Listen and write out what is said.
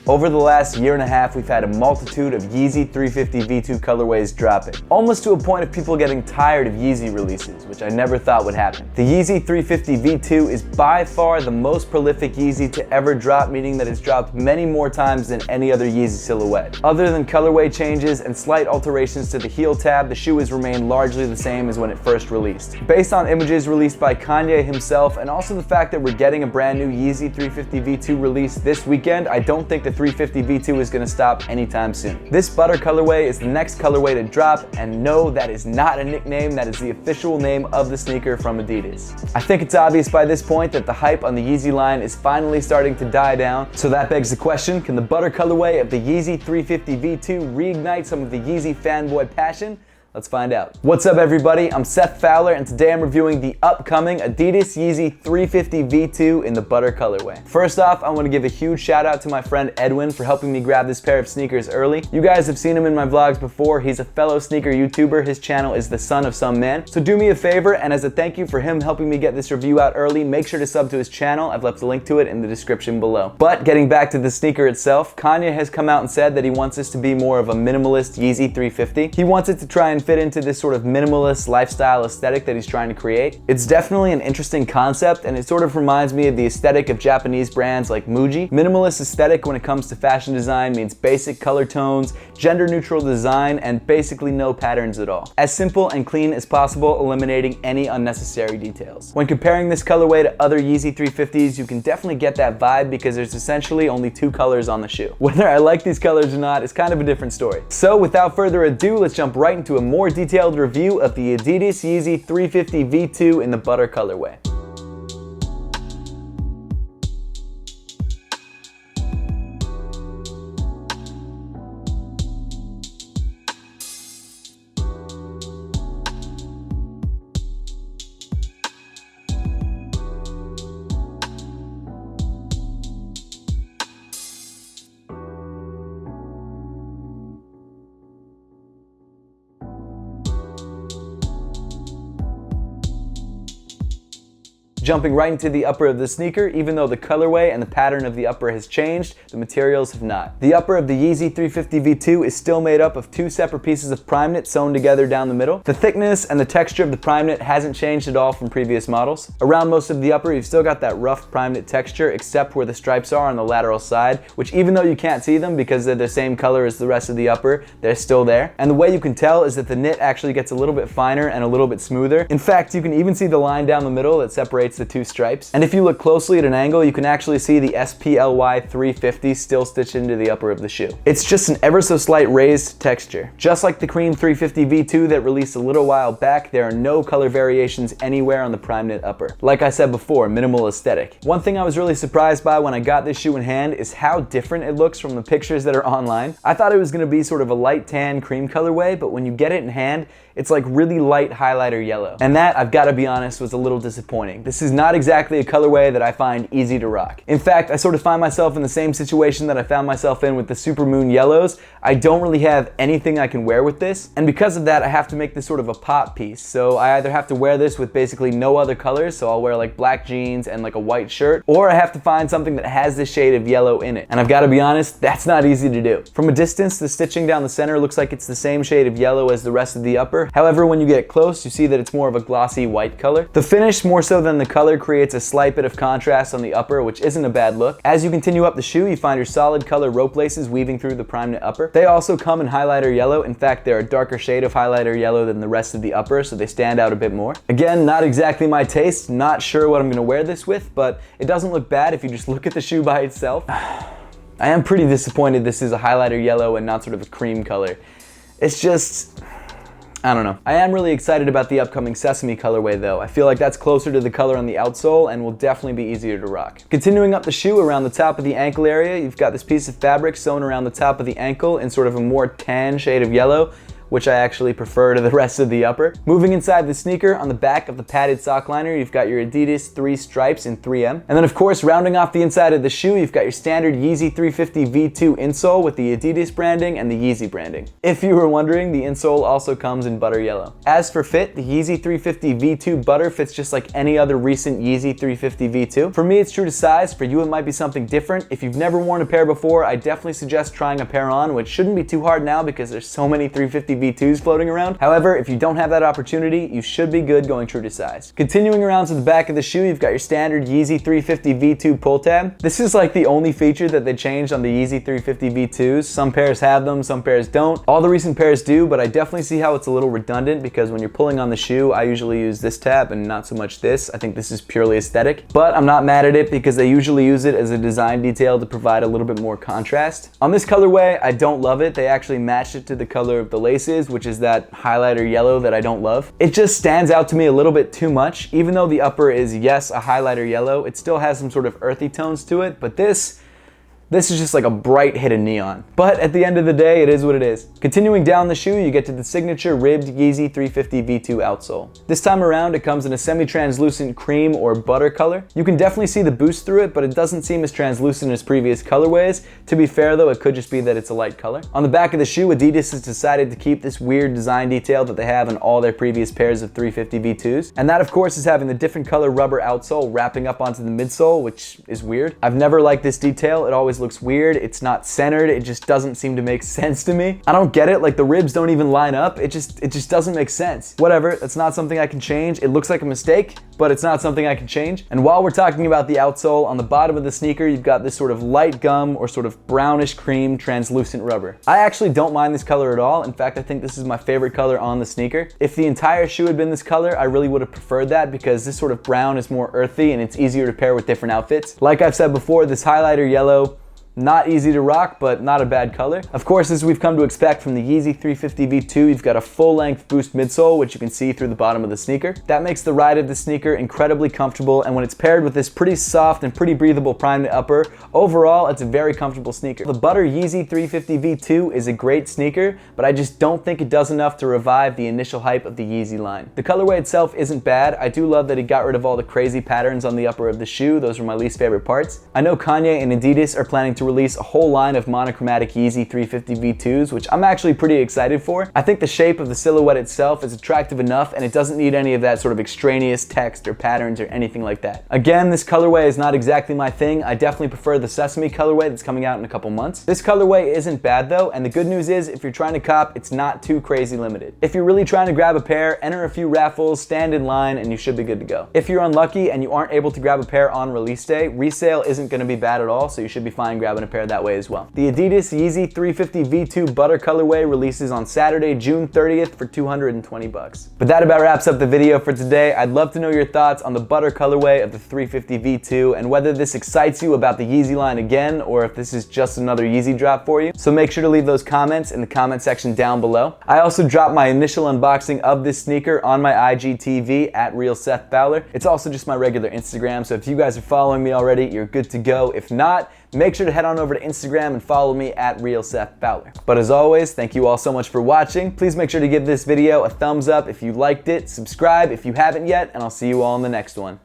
Over the last year and a half, we've had a multitude of Yeezy 350 V2 colorways dropping, almost to a point of people getting tired of Yeezy releases, which I never thought would happen. The Yeezy 350 V2 is by far the most prolific Yeezy to ever drop, meaning that it's dropped many more times than any other Yeezy silhouette. Other than colorway changes and slight alterations to the heel tab, the shoe has remained largely the same as when it first released. Based on images released by Kanye himself, and also the fact that we're getting a brand new Yeezy 350 V2 release this weekend, I don't think the 350 V2 is going to stop anytime soon. This butter colorway is the next colorway to drop, and no, that is not a nickname, that is the official name of the sneaker from Adidas. I think it's obvious by this point that the hype on the Yeezy line is finally starting to die down, so that begs the question, can the butter colorway of the Yeezy 350 V2 reignite some of the Yeezy fanboy passion? Let's find out. What's up everybody, I'm Seth Fowler and today I'm reviewing the upcoming Adidas Yeezy 350 V2 in the butter colorway. First off, I want to give a huge shout out to my friend Edwin for helping me grab this pair of sneakers early. You guys have seen him in my vlogs before. He's a fellow sneaker YouTuber. His channel is The Son of Some Man. So do me a favor, and as a thank you for him helping me get this review out early, make sure to sub to his channel. I've left a link to it in the description below. But getting back to the sneaker itself, Kanye has come out and said that he wants this to be more of a minimalist Yeezy 350. He wants it to try and fit into this sort of minimalist lifestyle aesthetic that he's trying to create. It's definitely an interesting concept, and it sort of reminds me of the aesthetic of Japanese brands like Muji. Minimalist aesthetic when it comes to fashion design means basic color tones, gender neutral design, and basically no patterns at all. As simple and clean as possible, eliminating any unnecessary details. When comparing this colorway to other Yeezy 350s, you can definitely get that vibe because there's essentially only two colors on the shoe. Whether I like these colors or not is kind of a different story. So without further ado, let's jump right into a more detailed review of the Adidas Yeezy 350 V2 in the butter colorway. Jumping right into the upper of the sneaker, even though the colorway and the pattern of the upper has changed, the materials have not. The upper of the Yeezy 350 V2 is still made up of two separate pieces of prime knit sewn together down the middle. The thickness and the texture of the prime knit hasn't changed at all from previous models. Around most of the upper, you've still got that rough prime knit texture, except where the stripes are on the lateral side, which even though you can't see them because they're the same color as the rest of the upper, they're still there. And the way you can tell is that the knit actually gets a little bit finer and a little bit smoother. In fact, you can even see the line down the middle that separates the two stripes. And if you look closely at an angle, you can actually see the SPLY 350 still stitched into the upper of the shoe. It's just an ever so slight raised texture. Just like the cream 350 V2 that released a little while back, there are no color variations anywhere on the prime knit upper. Like I said before, minimal aesthetic. One thing I was really surprised by when I got this shoe in hand is how different it looks from the pictures that are online. I thought it was going to be sort of a light tan cream colorway, but when you get it in hand, it's like really light highlighter yellow. And that, I've got to be honest, was a little disappointing. This is not exactly a colorway that I find easy to rock. In fact, I sort of find myself in the same situation that I found myself in with the Supermoon yellows. I don't really have anything I can wear with this, and because of that, I have to make this sort of a pop piece. So I either have to wear this with basically no other colors, so I'll wear like black jeans and like a white shirt, or I have to find something that has this shade of yellow in it. And I've got to be honest, that's not easy to do. From a distance, the stitching down the center looks like it's the same shade of yellow as the rest of the upper. However, when you get close, you see that it's more of a glossy white color. The finish, more so than the color, creates a slight bit of contrast on the upper, which isn't a bad look. As you continue up the shoe, you find your solid color rope laces weaving through the prime knit upper. They also come in highlighter yellow. In fact, they're a darker shade of highlighter yellow than the rest of the upper, so they stand out a bit more. Again, not exactly my taste. Not sure what I'm gonna wear this with, but it doesn't look bad if you just look at the shoe by itself. I am pretty disappointed this is a highlighter yellow and not sort of a cream color. It's just, I don't know. I am really excited about the upcoming Sesame colorway though. I feel like that's closer to the color on the outsole and will definitely be easier to rock. Continuing up the shoe around the top of the ankle area, you've got this piece of fabric sewn around the top of the ankle in sort of a more tan shade of yellow, which I actually prefer to the rest of the upper. Moving inside the sneaker, on the back of the padded sock liner, you've got your Adidas 3 stripes in 3M. And then of course, rounding off the inside of the shoe, you've got your standard Yeezy 350 V2 insole with the Adidas branding and the Yeezy branding. If you were wondering, the insole also comes in butter yellow. As for fit, the Yeezy 350 V2 butter fits just like any other recent Yeezy 350 V2. For me, it's true to size. For you, it might be something different. If you've never worn a pair before, I definitely suggest trying a pair on, which shouldn't be too hard now because there's so many 350 V2s floating around. However, if you don't have that opportunity, you should be good going true to size. Continuing around to the back of the shoe, you've got your standard Yeezy 350 V2 pull tab. This is like the only feature that they changed on the Yeezy 350 V2s. Some pairs have them, some pairs don't. All the recent pairs do, but I definitely see how it's a little redundant because when you're pulling on the shoe, I usually use this tab and not so much this. I think this is purely aesthetic, but I'm not mad at it because they usually use it as a design detail to provide a little bit more contrast. On this colorway, I don't love it. They actually matched it to the color of the laces, which is that highlighter yellow that I don't love. It just stands out to me a little bit too much. Even though the upper is, yes, a highlighter yellow, it still has some sort of earthy tones to it, but this is just like a bright hit of neon. But at the end of the day, it is what it is. Continuing down the shoe, you get to the signature ribbed Yeezy 350 V2 outsole. This time around, it comes in a semi-translucent cream or butter color. You can definitely see the boost through it, but it doesn't seem as translucent as previous colorways. To be fair though, it could just be that it's a light color. On the back of the shoe, Adidas has decided to keep this weird design detail that they have in all their previous pairs of 350 V2s. And that of course is having the different color rubber outsole wrapping up onto the midsole, which is weird. I've never liked this detail. It always looks weird. It's not centered. It just doesn't seem to make sense to me. I don't get it. Like the ribs don't even line up. It just doesn't make sense. Whatever. That's not something I can change. It looks like a mistake, but it's not something I can change. And while we're talking about the outsole, on the bottom of the sneaker, you've got this sort of light gum or sort of brownish cream translucent rubber. I actually don't mind this color at all. In fact, I think this is my favorite color on the sneaker. If the entire shoe had been this color, I really would have preferred that because this sort of brown is more earthy and it's easier to pair with different outfits. Like I've said before, this highlighter yellow, not easy to rock, but not a bad color. Of course, as we've come to expect from the Yeezy 350 V2, you've got a full-length boost midsole, which you can see through the bottom of the sneaker. That makes the ride of the sneaker incredibly comfortable, and when it's paired with this pretty soft and pretty breathable prime knit upper, overall, it's a very comfortable sneaker. The Butter Yeezy 350 V2 is a great sneaker, but I just don't think it does enough to revive the initial hype of the Yeezy line. The colorway itself isn't bad. I do love that he got rid of all the crazy patterns on the upper of the shoe. Those were my least favorite parts. I know Kanye and Adidas are planning to release a whole line of monochromatic Yeezy 350 V2s, which I'm actually pretty excited for. I think the shape of the silhouette itself is attractive enough and it doesn't need any of that sort of extraneous text or patterns or anything like that. Again, this colorway is not exactly my thing. I definitely prefer the Sesame colorway that's coming out in a couple months. This colorway isn't bad though, and the good news is if you're trying to cop, it's not too crazy limited. If you're really trying to grab a pair, enter a few raffles, stand in line, and you should be good to go. If you're unlucky and you aren't able to grab a pair on release day, resale isn't going to be bad at all, so you should be fine grabbing a pair that way as well. The Adidas Yeezy 350 V2 Butter colorway releases on Saturday, June 30th for $220. But that about wraps up the video for today. I'd love to know your thoughts on the Butter colorway of the 350 V2 and whether this excites you about the Yeezy line again or if this is just another Yeezy drop for you. So make sure to leave those comments in the comment section down below. I also dropped my initial unboxing of this sneaker on my IGTV at @RealSethFowler. It's also just my regular Instagram, so if you guys are following me already, you're good to go. If not, make sure to head on over to Instagram and follow me at @RealSethFowler. But as always, thank you all so much for watching. Please make sure to give this video a thumbs up if you liked it, subscribe if you haven't yet, and I'll see you all in the next one.